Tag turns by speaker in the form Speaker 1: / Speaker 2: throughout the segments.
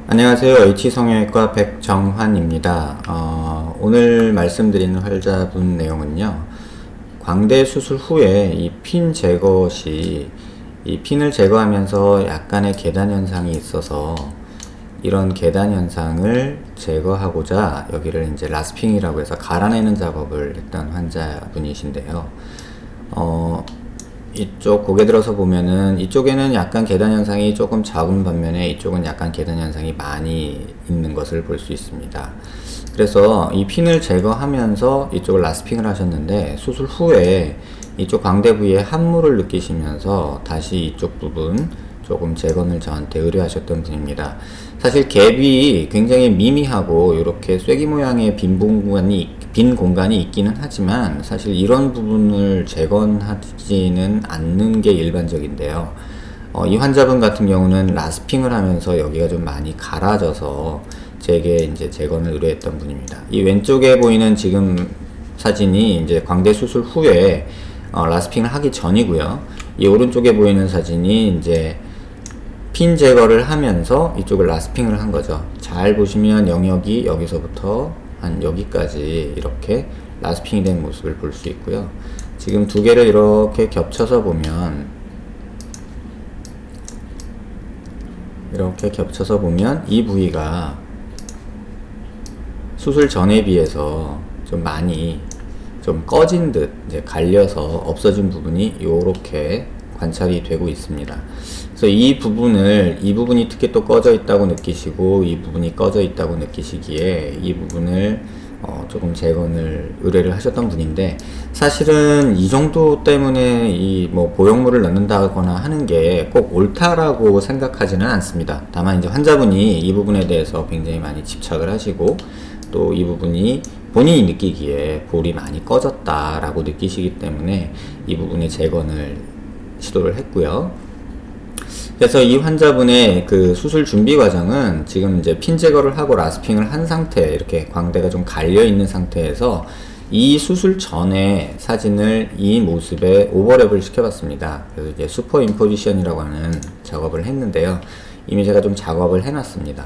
Speaker 1: 안녕하세요. H성형외과 백정환입니다. 오늘 말씀드리는 환자분 내용은요, 광대 수술 후에 이 핀 제거 시 이 핀을 제거하면서 약간의 계단 현상이 있어서 이런 계단 현상을 제거하고자 여기를 이제 라스핑이라고 해서 갈아내는 작업을 했던 환자분이신데요. 이쪽 고개 들어서 보면은 이쪽에는 약간 계단 현상이 조금 적은 반면에 이쪽은 약간 계단 현상이 많이 있는 것을 볼 수 있습니다. 그래서 이 핀을 제거하면서 이쪽을 라스핑을 하셨는데, 수술 후에 이쪽 광대 부위에 함물을 느끼시면서 다시 이쪽 부분 조금 재건을 저한테 의뢰하셨던 분입니다. 사실 갭이 굉장히 미미하고 이렇게 쐐기 모양의 빈 공간이 있기는 하지만 사실 이런 부분을 재건하지는 않는 게 일반적인데요. 이 환자분 같은 경우는 라스핑을 하면서 여기가 좀 많이 갈아져서 제게 이제 재건을 의뢰했던 분입니다. 이 왼쪽에 보이는 지금 사진이 이제 광대 수술 후에 라스핑을 하기 전이고요. 이 오른쪽에 보이는 사진이 이제 핀 제거를 하면서 이쪽을 라스핑을 한 거죠. 잘 보시면 영역이 여기서부터 한 여기까지 이렇게 라스핑이 된 모습을 볼 수 있고요. 지금 두 개를 이렇게 겹쳐서 보면 이 부위가 수술 전에 비해서 좀 많이 좀 꺼진 듯 이제 갈려서 없어진 부분이 요렇게 관찰이 되고 있습니다. 그래서 이 부분이 특히 또 꺼져 있다고 느끼시고 이 부분이 꺼져 있다고 느끼시기에 이 부분을 조금 재건을 의뢰를 하셨던 분인데, 사실은 이 정도 때문에 이 뭐 보형물을 넣는다거나 하는 게 꼭 옳다라고 생각하지는 않습니다. 다만 이제 환자분이 이 부분에 대해서 굉장히 많이 집착을 하시고 또 이 부분이 본인이 느끼기에 볼이 많이 꺼졌다라고 느끼시기 때문에 이 부분의 재건을 시도를 했고요. 그래서 이 환자분의 그 수술 준비 과정은 지금 이제 핀 제거를 하고 라스핑을 한 상태, 이렇게 광대가 좀 갈려 있는 상태에서 이 수술 전에 사진을 이 모습에 오버랩을 시켜봤습니다. 그래서 이제 슈퍼 임포지션이라고 하는 작업을 했는데요. 이미 제가 좀 작업을 해놨습니다.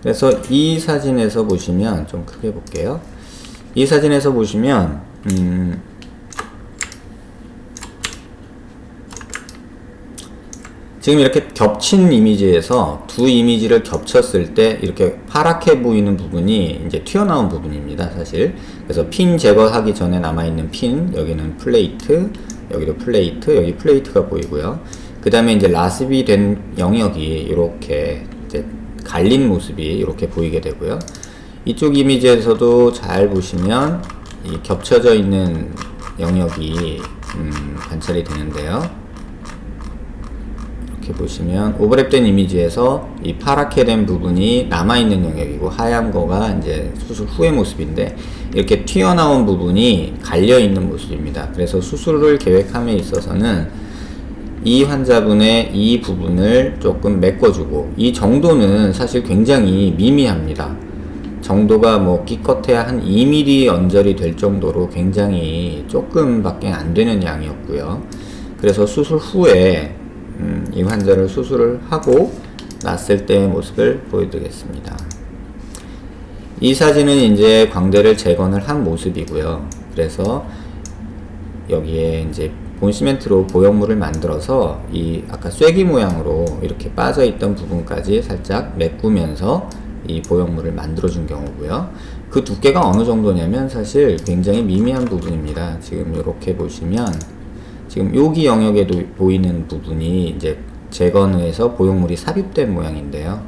Speaker 1: 그래서 이 사진에서 보시면, 좀 크게 볼게요. 이 사진에서 보시면 지금 이렇게 겹친 이미지에서 두 이미지를 겹쳤을 때 이렇게 파랗게 보이는 부분이 이제 튀어나온 부분입니다, 사실. 그래서 핀 제거하기 전에 남아있는 핀, 여기는 플레이트, 여기도 플레이트, 여기 플레이트가 보이고요. 그 다음에 이제 라스비 된 영역이 이렇게 이제 갈린 모습이 이렇게 보이게 되고요. 이쪽 이미지에서도 잘 보시면 이 겹쳐져 있는 영역이 관찰이 되는데요. 이렇게 보시면 오버랩된 이미지에서 이 파랗게 된 부분이 남아있는 영역이고 하얀 거가 이제 수술 후의 모습인데, 이렇게 튀어나온 부분이 갈려있는 모습입니다. 그래서 수술을 계획함에 있어서는 이 환자분의 이 부분을 조금 메꿔주고, 이 정도는 사실 굉장히 미미합니다. 정도가 뭐 기껏해야 한 2mm 언저리 될 정도로 굉장히 조금밖에 안 되는 양이었고요. 그래서 수술 후에 이 환자를 수술을 하고 났을 때의 모습을 보여드리겠습니다. 이 사진은 이제 광대를 재건을 한 모습이고요. 그래서 여기에 이제 본 시멘트로 보형물을 만들어서 이 아까 쐐기 모양으로 이렇게 빠져 있던 부분까지 살짝 메꾸면서 이 보형물을 만들어 준 경우고요. 그 두께가 어느 정도냐면 사실 굉장히 미미한 부분입니다. 지금 이렇게 보시면 지금 여기 영역에도 보이는 부분이 이제 재건해서 보형물이 삽입된 모양인데요.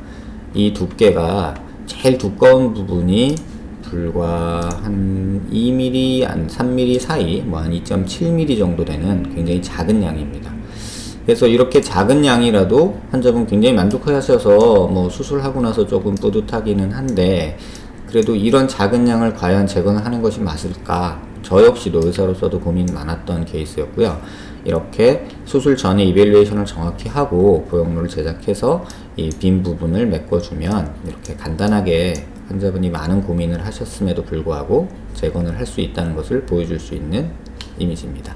Speaker 1: 이 두께가 제일 두꺼운 부분이 불과 한 2mm, 한 3mm 사이, 뭐 한 2.7mm 정도 되는 굉장히 작은 양입니다. 그래서 이렇게 작은 양이라도 환자분 굉장히 만족하셔서 뭐 수술하고 나서 조금 뿌듯하기는 한데, 그래도 이런 작은 양을 과연 재건하는 것이 맞을까? 저 역시도 의사로서도 고민이 많았던 케이스였고요. 이렇게 수술 전에 이밸류에이션을 정확히 하고 보형물을 제작해서 이 빈 부분을 메꿔주면 이렇게 간단하게 환자분이 많은 고민을 하셨음에도 불구하고 재건을 할 수 있다는 것을 보여줄 수 있는 이미지입니다.